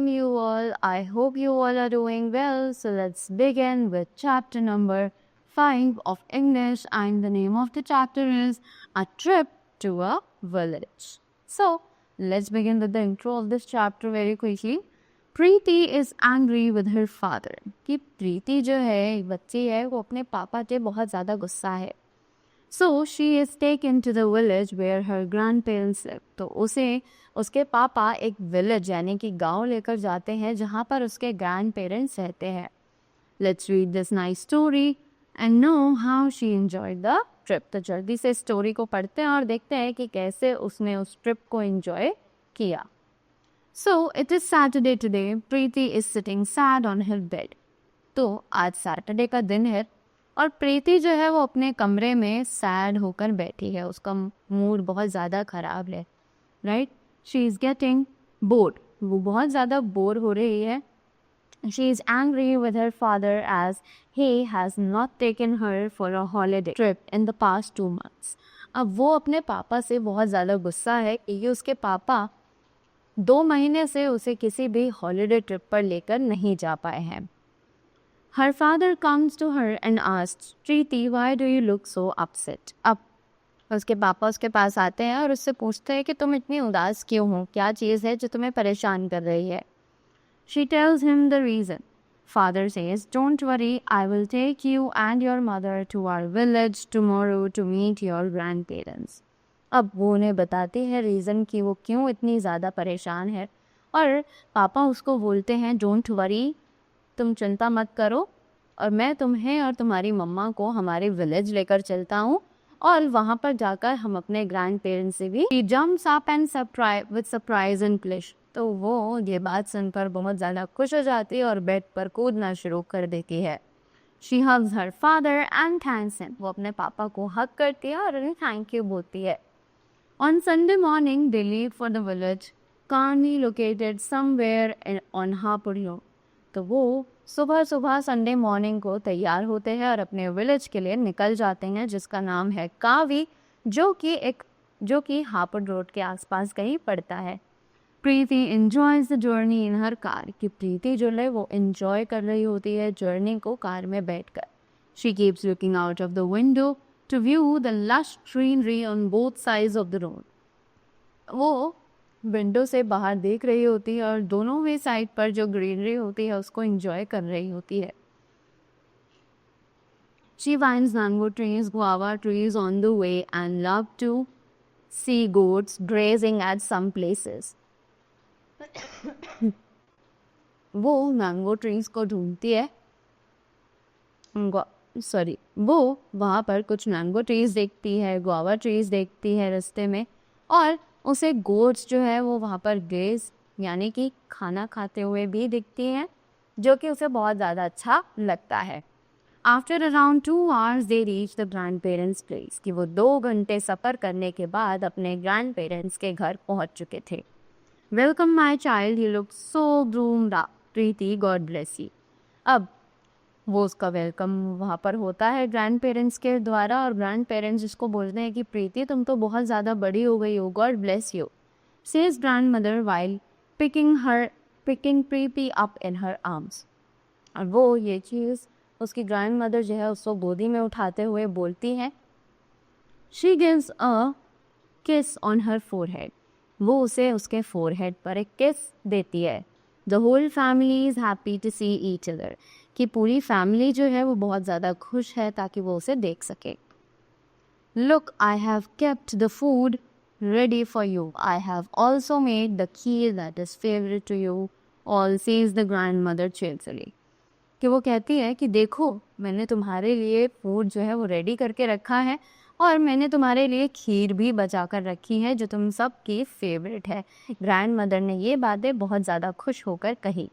welcome you all. I hope you all are doing well. So let's begin with chapter number 5 of English, and the name of the chapter is A Trip to a Village. So let's begin with the intro of this chapter very quickly. Preeti is angry with her father कि प्रीति जो है बच्ची है वो अपने पापा से बहुत ज़्यादा गुस्सा है. So she is taken to the village where her grandparents live. तो उसे उसके पापा एक विलेज यानी कि गांव लेकर जाते हैं जहाँ पर उसके ग्रैंड पेरेंट्स रहते हैं. Let's read this nice story and know how she enjoyed the trip. तो जल्दी से स्टोरी को पढ़ते हैं और देखते हैं कि कैसे उसने उस ट्रिप को एंजॉय किया. So it is Saturday today. Preeti is sitting sad on her bed. तो आज सैटरडे का दिन है और प्रीति जो है वो अपने कमरे में सैड होकर बैठी है. उसका मूड बहुत ज़्यादा ख़राब है. Right, she is getting bored. वो बहुत ज़्यादा बोर हो रही है. She is angry with her father as he has not taken her for a holiday trip in the past 2 months. अब वो अपने पापा से बहुत ज़्यादा गुस्सा है क्योंकि उसके पापा 2 महीने से उसे किसी भी हॉलीडे ट्रिप पर लेकर नहीं जा पाए हैं. Her father comes to her and asks, Preeti why do you look so upset. अब उसके पापा उसके पास आते हैं और उससे पूछते हैं कि तुम इतनी उदास क्यों हो, क्या चीज़ है जो तुम्हें परेशान कर रही है. She tells him the reason. Father says, don't worry, I will take you and your mother to our village tomorrow to meet your grandparents. अब वो उन्हें बताती है रीज़न कि वो क्यों इतनी ज़्यादा परेशान है और पापा उसको बोलते हैं डोंट वरी, तुम चिंता मत करो और मैं तुम्हें और तुम्हारी मम्मा को हमारे विलेज लेकर चलता हूँ और वहाँ पर जाकर हम अपने ग्रैंड पेरेंट्स से भी. She jumps up and surprise and plays. तो वो ये बात सुनकर बहुत ज़्यादा खुश हो जाती है और बेड पर कूदना शुरू कर देती है. She hugs her father and thanks him. वो अपने पापा को हग करती है और उन्हें थैंक यू बोलती है. On Sunday morning, they leave for the village, calmly located somewhere on Harper Road. तो वो सुबह सुबह संडे मॉर्निंग को तैयार होते हैं और अपने विलेज के लिए निकल जाते हैं जिसका नाम है कावी, जो कि हार्पर रोड के आसपास कहीं पड़ता है. प्रीति enjoys the journey in her car. कि प्रीति जो है वो enjoy कर रही होती है जर्नी को कार में बैठकर. She keeps looking out of the window to view the lush greenery on both sides of the road. वो विंडो से बाहर देख रही होती है और दोनों ही साइड पर जो ग्रीनरी होती है उसको एंजॉय कर रही होती है. She finds mango trees, guava trees on the way and love to see goats grazing at some places. वो मैंगो ट्रीज को ढूंढती है. वो वहाँ पर कुछ मैंगो ट्रीज देखती है, गुआवा ट्रीज देखती है रास्ते में और उसे गोट्स जो है वो वहाँ पर ग्रेज यानी कि खाना खाते हुए भी दिखती हैं जो कि उसे बहुत ज़्यादा अच्छा लगता है. After around 2 hours they reach the grand parents place. कि वो 2 घंटे सफ़र करने के बाद अपने ग्रैंड पेरेंट्स के घर पहुँच चुके थे. Welcome my child, you look so groomed up, Preeti God bless you. अब वो उसका वेलकम वहाँ पर होता है ग्रैंड पेरेंट्स के द्वारा और ग्रैंड पेरेंट्स जिसको बोलते हैं कि प्रीति तुम तो बहुत ज़्यादा बड़ी हो गई हो, God bless you, says grand mother while picking Preeti up in her arms. और वो ये चीज़ उसकी ग्रैंड मदर जो है उसको गोदी में उठाते हुए बोलती है. शी गिव्स अ किस ऑन हर फोरहेड. वो उसे उसके फोरहेड पर एक किस देती है. The whole family is happy to see each other. कि पूरी फैमिली जो है वो बहुत ज़्यादा खुश है ताकि वो उसे देख सके. Look, I have kept the food ready for you. I have also made the kheer that is favourite to you all, says the grandmother cheerfully. कि वो कहती है कि देखो मैंने तुम्हारे लिए फूड जो है वो रेडी करके रखा है और मैंने तुम्हारे लिए खीर भी बचा कर रखी है जो तुम सब की फेवरेट है. ग्रैंड मदर ने ये बातें बहुत ज़्यादा खुश होकर कही.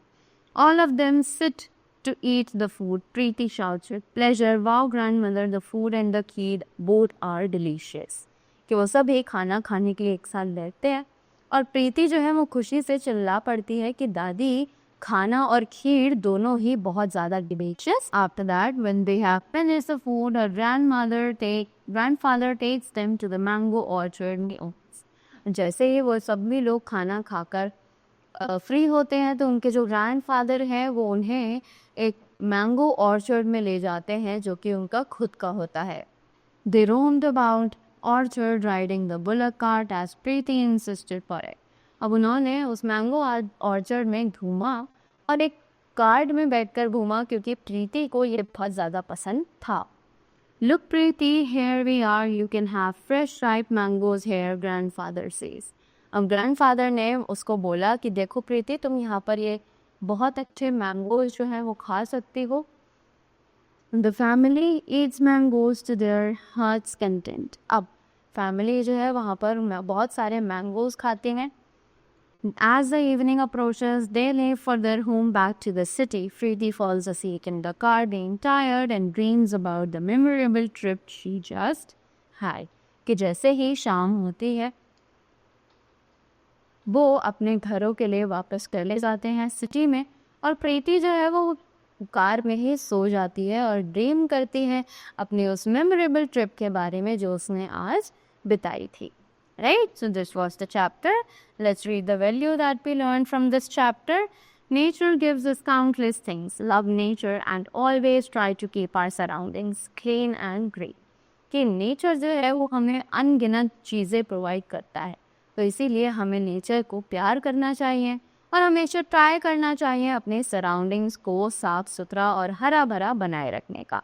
All of them sit to eat the food, Preeti shouts with pleasure. Wow, grandmother, the food and the kheer both are delicious. कि वो सब एक खाना खाने के लिए एक साथ बैठते हैं और प्रीति जो है वो खुशी से चिल्ला पड़ती है कि दादी, खाना और खीर दोनों ही बहुत ज़्यादा delicious. After that, when they have finished the food, her grandfather takes them to the mango orchard. जैसे ही वो सभी लोग खाना खाकर फ्री होते हैं तो उनके जो ग्रैंडफादर हैं वो उन्हें एक मैंगो ऑर्चर्ड में ले जाते हैं जो कि उनका खुद का होता है. They roamed about orchard riding the bullock cart as Preeti insisted for it. अब उन्होंने उस मैंगो ऑर्चर्ड में घूमा और एक कार्ड में बैठकर घूमा क्योंकि प्रीति को ये बहुत ज़्यादा पसंद था. Look Preeti, here we are. You can have fresh ripe mangoes here, grandfather says. अब ग्रैंडफादर ने उसको बोला कि देखो प्रीति, तुम यहाँ पर ये बहुत अच्छे मैंगोज जो हैं वो खा सकती हो. The family eats mangoes to their heart's content. अब फैमिली जो है वहाँ पर बहुत सारे मैंगोज खाते हैं. As the evening approaches, they leave for their home back to the city. Preeti falls asleep in the car, being tired, and dreams about the memorable trip she just had. कि जैसे ही शाम होती है वो अपने घरों के लिए वापस चले जाते हैं सिटी में, और प्रीति जो है वो कार में ही सो जाती है और ड्रीम करती है अपने उस मेमोरेबल ट्रिप के बारे में जो उसने आज बिताई थी. Right? So this was the chapter. Let's read the value that we learned from this chapter. Nature gives us countless things. Love nature and always try to keep our surroundings clean and green. कि nature जो है वो हमें अनगिनत चीज़ें provide करता है, तो इसीलिए हमें नेचर को प्यार करना चाहिए और हमेशा ट्राई करना चाहिए अपने सराउंडिंग्स को साफ सुथरा और हरा भरा बनाए रखने का.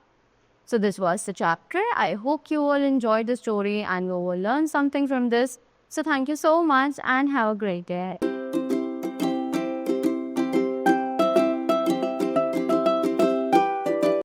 So this was the chapter. I hope you all enjoyed the story and you will learn something from this. So thank you so much and have a great day.